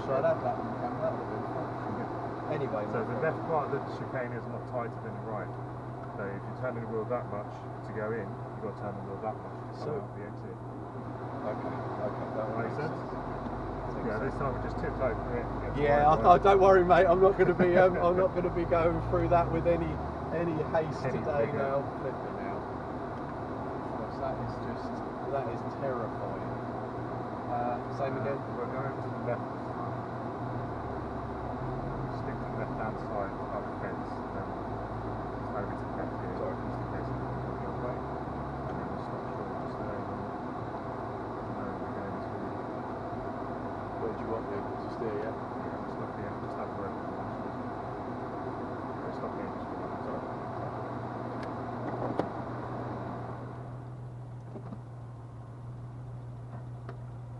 gosh, I'd have that one camera. That would have been fun. Anyway, so the left part of the chicane is a lot tighter than the right. So if you're turning the wheel that much to go in, you've got to turn the wheel that much to come out the exit. Okay, that makes sense. Yeah, this time we just tipped over it. Yeah, don't worry, mate. I'm not going to be. I'm not going to be going through that with any haste today. Now, flipping out. Gosh, that is terrifying. Same again. We're going to the left. Stick to the left-hand side of the fence, then over to the left here. Sorry, just in case it's not the other way. And then we'll stop short just there. Where do you want me to steer, yeah? Yeah, we'll stop here, just have a word. We'll stop here just for a minute, sorry.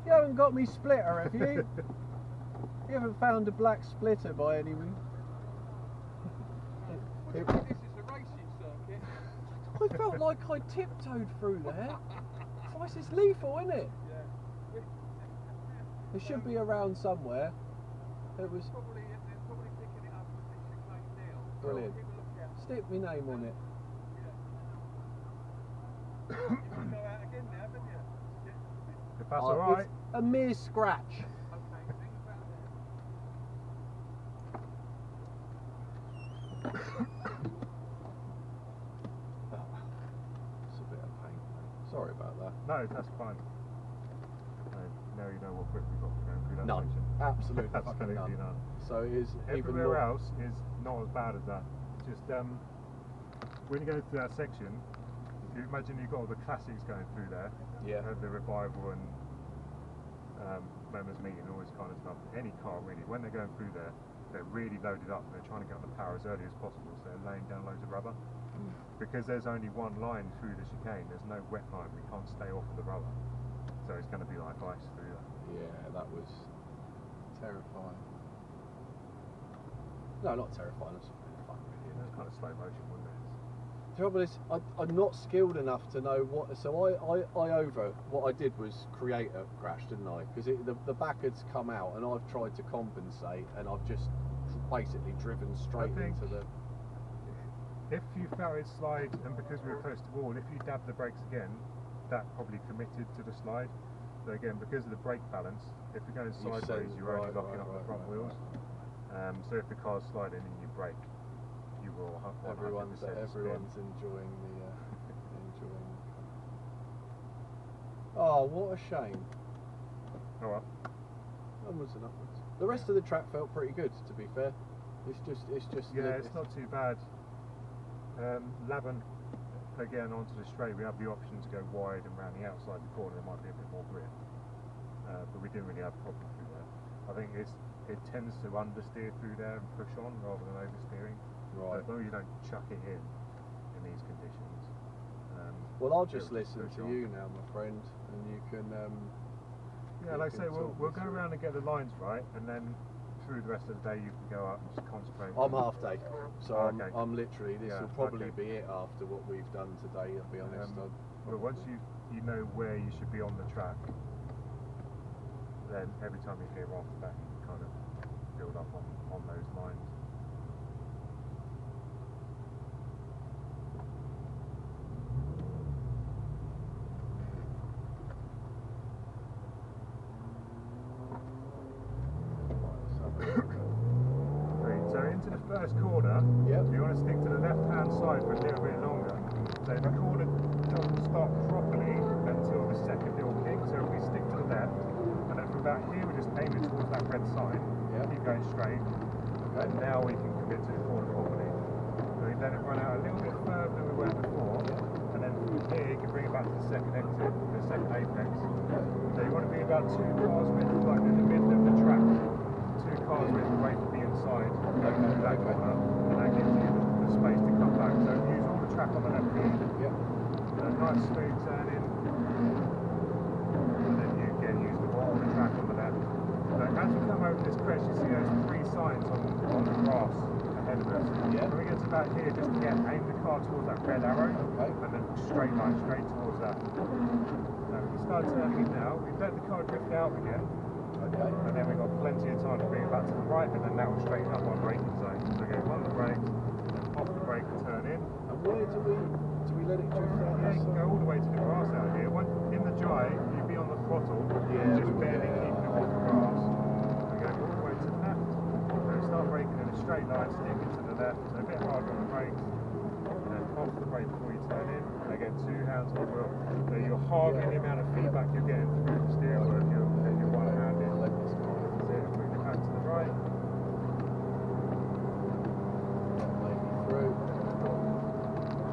You haven't got me splitter, have you? You haven't found a black splitter by any means? This is a racing circuit. I felt like I tiptoed through there. This is lethal, isn't it? Yeah. It should be around somewhere. It was They're probably picking it up with the chicane now. brilliant. Keep a look out. Stick my name on it. You can go out again now, haven't you? If that's alright. It's a mere scratch. Okay, think about It's a bit of pain. Sorry about that. No, that's fine. Now you know what grip we've got for going through that None. section. Absolutely Absolutely fucking none. none. So it is Everywhere else is not as bad as that. Just when you go through that section, you imagine you've got all the classics going through there. Yeah. The Revival and Members Meeting, all this kind of stuff. Any car really, when they're going through there, they're really loaded up and they're trying to get on the power as early as possible, so they're laying down loads of rubber. Because there's only one line through the chicane, there's no wet line, we can't stay off of the rubber. So it's going to be like ice through that. Yeah, that was terrifying. No, not terrifying. It's fun, really. It's kind of slow motion, wasn't it? The trouble is, I'm not skilled enough to know what. So what I did was create a crash, didn't I? Because the back had come out, and I've tried to compensate, and I've just basically driven straight into the. If you felt it slide, and because we were close to the wall, if you dabbed the brakes again, that probably committed to the slide. So again, because of the brake balance, if you're going sideways, you're only locking up the front wheels. So if the car's sliding and you brake, you will 100% Everyone's spin. enjoying the enjoying. Oh, what a shame. Oh well. Onwards and upwards. The rest of the track felt pretty good, to be fair. It's just. Yeah, it's not too bad. Laban, again onto the straight, we have the option to go wide and round the outside the corner. There might be a bit more grip, but we didn't really have a problem through there. I think it tends to understeer through there and push on rather than oversteering. Right. As long as you don't chuck it in these conditions. Well, I'll just listen to you now, my friend, and you can. Yeah, like I say, we'll go around and get the lines right, and then through the rest of the day you can go out and just concentrate. I'm half day, so okay. I'm literally. This will probably be it after what we've done today. I'll be honest. But once you know where you should be on the track, then every time you veer off, that you can kind of build up on those lines. So into the first corner, you want to stick to the left-hand side for a little bit longer. So the corner doesn't start properly until the second little kick. So if we stick to the left, and then from about here we're just aiming towards that red sign, keep going straight, and now we can commit to the corner properly. So we let it run out a little bit further than we went before, and then from here you can bring it back to the second exit, the second apex. So you want to be about 2 cars width, like in the middle of the track, 2 cars width away from the inside, that corner, and that gives you the space to come back. So use all the track on the left here, a nice smooth turn in, and then you again use all the track on the left. So as we come over this crest, you see those 3 signs on the grass ahead of us. When we get to about here, just again aim the car towards that red arrow, and then straight line straight towards that. Now we can start turning in now. We've let the car drift out again, and then we've got plenty of time time to bring it back to the right, and then that will straighten up our braking zone. So go on the brakes, off the brake and turn in. And where do we let it drift out? Yeah, you can go all the way to the grass out here. In the drive, you'd be on the throttle, just barely keeping it off the grass. We go all the way to the left. So start braking in a straight line, stick it to the left, so a bit harder on the brakes. And then off the brake before you turn in. And again, 2 hands on the wheel. So you're halving the amount of feedback you're getting through the steering wheel if you're one handed. Bring it back to the right. Through.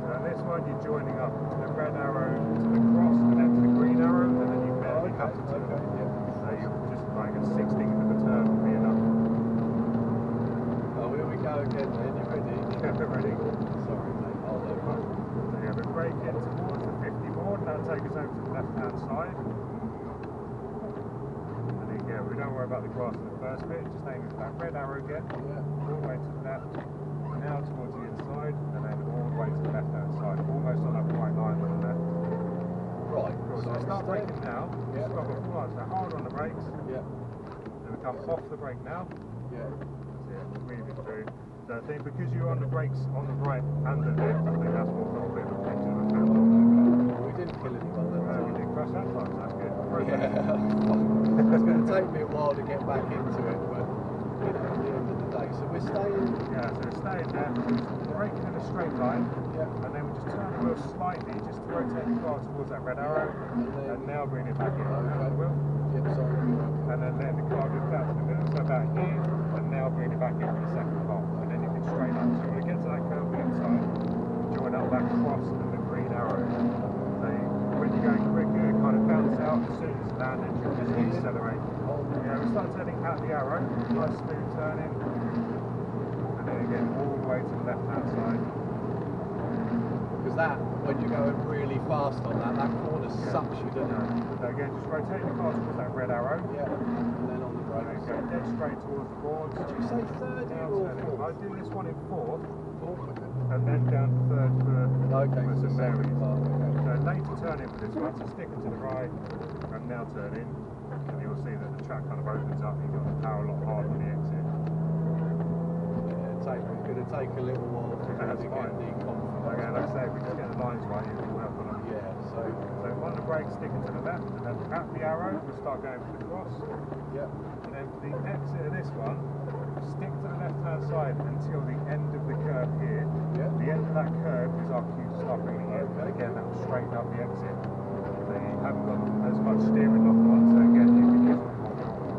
So this one you're joining up the red arrow to the cross and then to the green arrow, and then you barely have to turn. So you're just like a 16th of a turn will be enough. Oh, here we go again then. You ready? Yeah, we're ready. Sorry, mate. Hold on. So yeah, we're braking towards the 50 board. That'll take us over to the left hand side. And then yeah, we don't worry about the grass in the first bit. Just aiming for that red arrow again. Yeah. All the way to the left. Now towards the inside, and then all the way to the left hand side. Almost on that white line on the left. Right. Cool. So start braking now. Yeah. Just got the full line. So hard on the brakes. Yeah. Then we come off the brake now. Yeah. That's it. Weaving through. So I think because you're on the brakes on the right and the left, I think that's what got a bit of a picture of the We didn't kill anyone then. we did crash that time, so that's good. Yeah. It's going to take me a while to get back into it, but you know, at the end of the day. So we're staying. Yeah, so we're staying there, braking in a straight line, and then we just turn the wheel slightly just to rotate the car towards that red arrow, and now bring it back in. Okay. The wheel. Yep, sorry. And then letting the car drift out to the middle, so about here, and now bring it back in for the second pole. And then you can straighten up. So when you get to that curve on the inside, join up that cross and the green arrow. So when you're going quicker, it kind of bounce out as soon as you land, and you just accelerate. Yeah, we start turning out the arrow, nice smooth turning, and then again all the way to the left hand side. Because that, when you're going really fast on that corner sucks you, doesn't it? So again, just rotate the car towards that red arrow. Yeah. And then on the brakes. Go dead straight towards the boards. Did you say third Now or turning. fourth? I do this one in fourth, Fourth, okay. and then down to third for For St Mary's. part, okay. So later turn in for this one, so sticking to the right, and now turn in, and you'll see that the track kind of opens up, you've got the power a lot harder on the exit. Yeah, it's going to take a little while for me That's to fine. get the confidence. Okay, like I say, if we just get the lines right, you can work on them. Yeah, so On the brake, sticking to the left, and then at the arrow, we'll start going for the cross. yeah. And then for the exit of this one, stick to the left hand side until the end of the curve here. Yeah. The end of that curve is our cue to start bringing in. Okay. And again, that will straighten up the exit. So you haven't got as much steering lock on, so again, you can use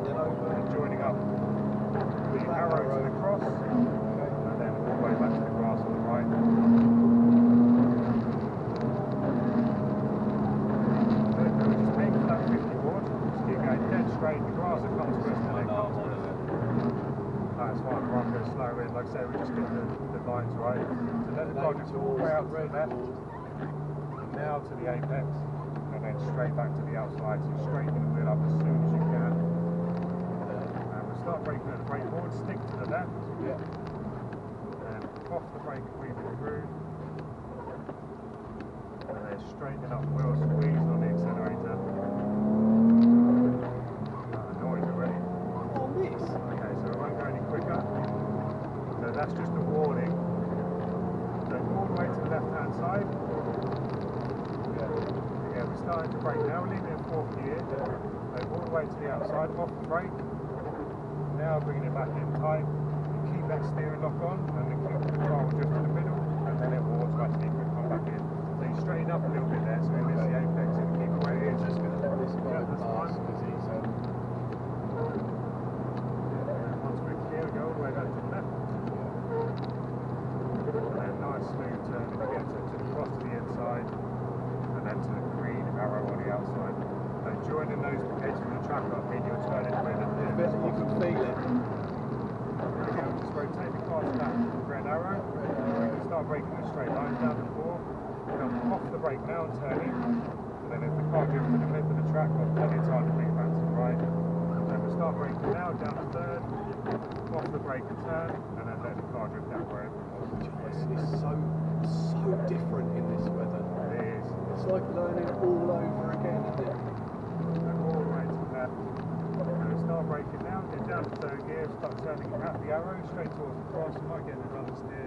Then over. and joining up the arrow to the cross, Okay. and then all the way back to the grass on the right. So just aim for that 50 board, just keep going dead straight, the grass will come to us, and then it comes to us. That's fine, the one goes slow in, like I say, we just get the lines right. So let the car just all the way out to the left, and now to the apex, and then straight back to the outside, so straighten the wheel up as soon as you can. And we'll start braking at the brake board, stick to the left, Yeah. and off the brake and weave it through. And then straighten up the wheel, squeeze on the accelerator. Noise already. On this? Okay, so it won't go any quicker. So that's just a warning. So all the way to the left hand side. Yeah, we're starting to brake now, leaving it in fourth gear. So all the way to the outside, off the brake. Now bringing it back in tight. You keep that steering lock on, and then keep the car will drift to the middle, and then it will automatically come back in. So you straighten up a little bit there, so we miss the apex, and keep it where it is. Just going to let this guy Yeah, that's pass fine. because he's Once we're clear, we go all the way back to the left. And then nice smooth turn to get to the cross to the inside, and then to the green arrow on the outside. So joining those edges of the track up, mean you're turning with it. I bet you can feel it. Again, just rotate the car to that red arrow. We can start braking in a straight line down the floor. Come off the brake now and turn in. And then if the car drifts to the middle of the track, we've got plenty of time to bring it back to the right. Then we'll start braking now down to third. Off the brake and turn, and then let the car drift out wherever it wants. It's so different in this weather. It is. It's like learning all over again, isn't it? So all the way to the left. And we'll start braking now, get down down to third gear, start turning out the arrow straight towards the cross. You might get a run steer.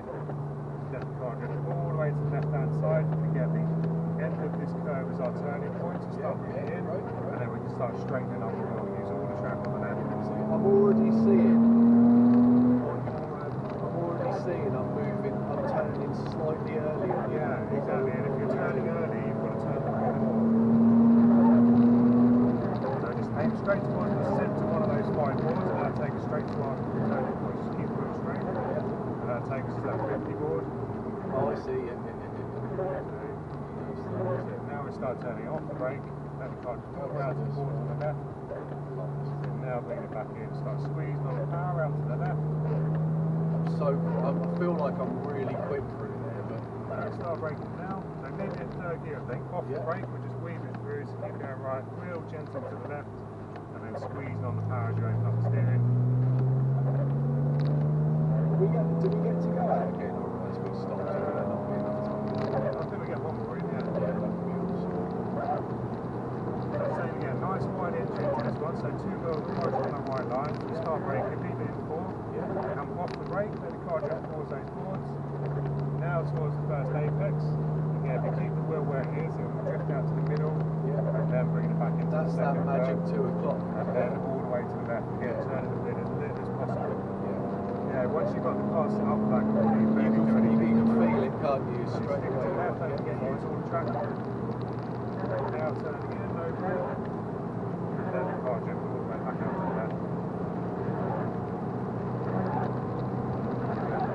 Let the car drift all the way to the left hand side. Again, the end of this curve is our turning point, so start bringing it in, and then we can start straightening up the wheel and use all the track on the left. I'm already seeing I'm moving, I'm turning slightly earlier. Yeah, exactly, and if you're turning early, you've got to turn the wheel more. So just aim straight towards the centre one of those 5 boards, and that'll take us straight to our turning point. Just keep the wheel straight, and that'll take us to that 50 board. Oh, I see, yeah. So now we start turning off the brake, let the car just walk around to the boards on the left. And now bring it back in, start squeezing on the power out to the left. I feel like I'm really quick through there, but... Start braking now. So maybe in third gear, I think. Off the brake, we'll just weave it through, so keep going right, real gentle to the left, and then squeezing on the power as you open up the steering. Do we get to go out again, or as we stop, so we're not being enough time? I think we get one more in, yeah. Same again, nice wide entry into this one, so 2 wheels approach on the white line. We start braking, leave it in 4, come off the brake, let the car jump towards those boards. Now towards the first apex. Again, if you keep the wheel where it is, it will drift out to the middle, and then bring it back into the second that magic curve, 2 o'clock. and then all the way to the left, again, turning the lid as little as possible. Yeah, once you've got the car set up like that, you can feel it, can't you? Straight to the left, don't forget you use all the track. Now turning in, no wheel, and then the car jumps all the way back out to the left.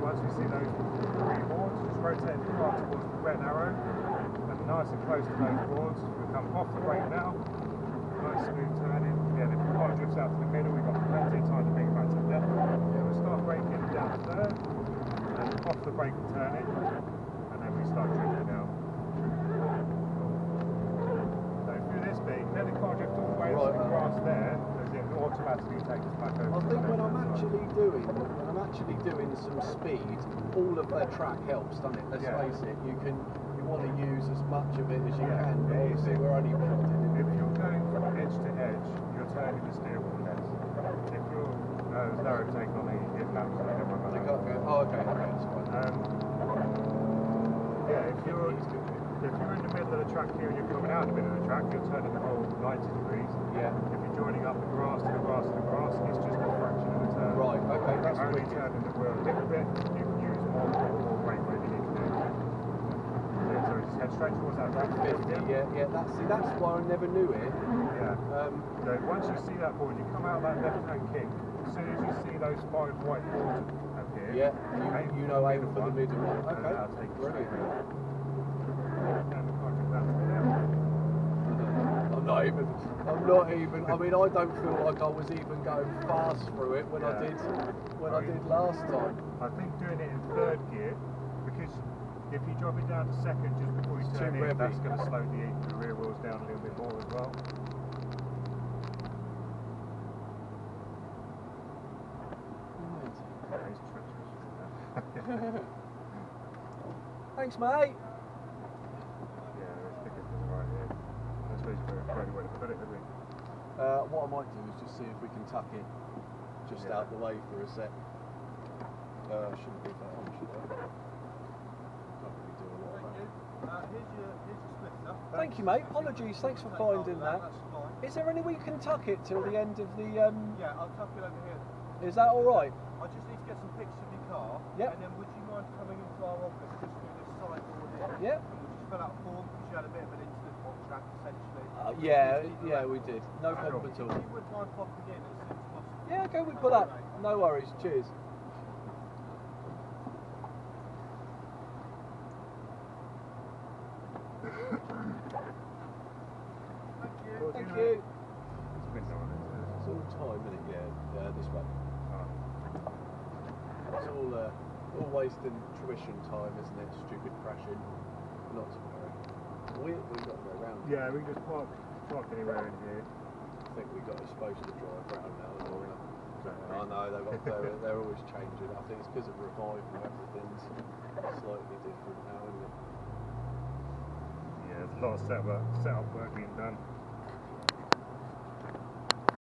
Once we see those 3 boards, just rotate the car towards the red arrow, and nice and close to those boards. We come off the brake now, nice smooth turning. Again, if the car drifts out to the middle, we've got plenty of time to bring it back to the left. We'll start braking down to third, and off the brake and turning, and then we start drifting out. So through this bit, let the car drift all the way to the grass there, as it automatically takes us back over. I think when I'm actually doing some speed, all of their track helps, doesn't it? Let's face it, you want to use as much of it as you can, but obviously we're only if you're going from edge to edge, you're turning the steering wheel less. If you're narrow take on the laps, oh, okay, that's fine. Yeah, if you're in the middle of the track here and you're coming out of the middle of the track, you're turning the wheel 90 degrees. Yeah. If you're joining up the grass to the grass to the grass, it's just a fraction of the turn. Right, okay, that's only turning the wheel a little bit, you can use more brake where you need to do. So just head straight towards that back 50, that's why I never knew it. Yeah. So once you see that board, you come out that left-hand kick, as soon as you see those 5 white boards appear, you know aim for the middle one. Okay, I'll take brilliant. I'm not even, I mean, I don't feel like I was even going fast through it when I did last time. I think doing it in third gear, because if you drop it down to second just before you turn in, that's going to slow the rear wheels down a little bit more as well. Thanks, mate. Yeah, there's stickers to the right here. I suppose we're ready to put it, haven't we? What I might do is just see if we can tuck it just out the way for a sec. Shouldn't be that on, should I? Can't really do a lot of that. Here's your splitter. Thank you, mate. Apologies, thanks for finding that. That's fine. Is there any way you can tuck it till the end of the... Yeah, I'll tuck it over here. Is that alright? I just need to get some pictures of your car. Yep. And then would you mind coming into our office just through this side door here? Yep. And we'll just fill out a form because you had a bit of an incident on track essentially. Yeah, we did. No problem at all. If you wouldn't mind popping in as soon as possible. Yeah, okay, we've got that. No worries. Cheers. Thank you. It's all time, isn't it? Yeah, this way. It's all wasting tuition time, isn't it? Stupid crashing. Not to worry. We got to go around. Yeah, we can just park anywhere in here. I think we're supposed to drive round now. I know they're always changing. I think it's because of revival. Everything's slightly different now, isn't it? Yeah, there's a lot of setup work being done.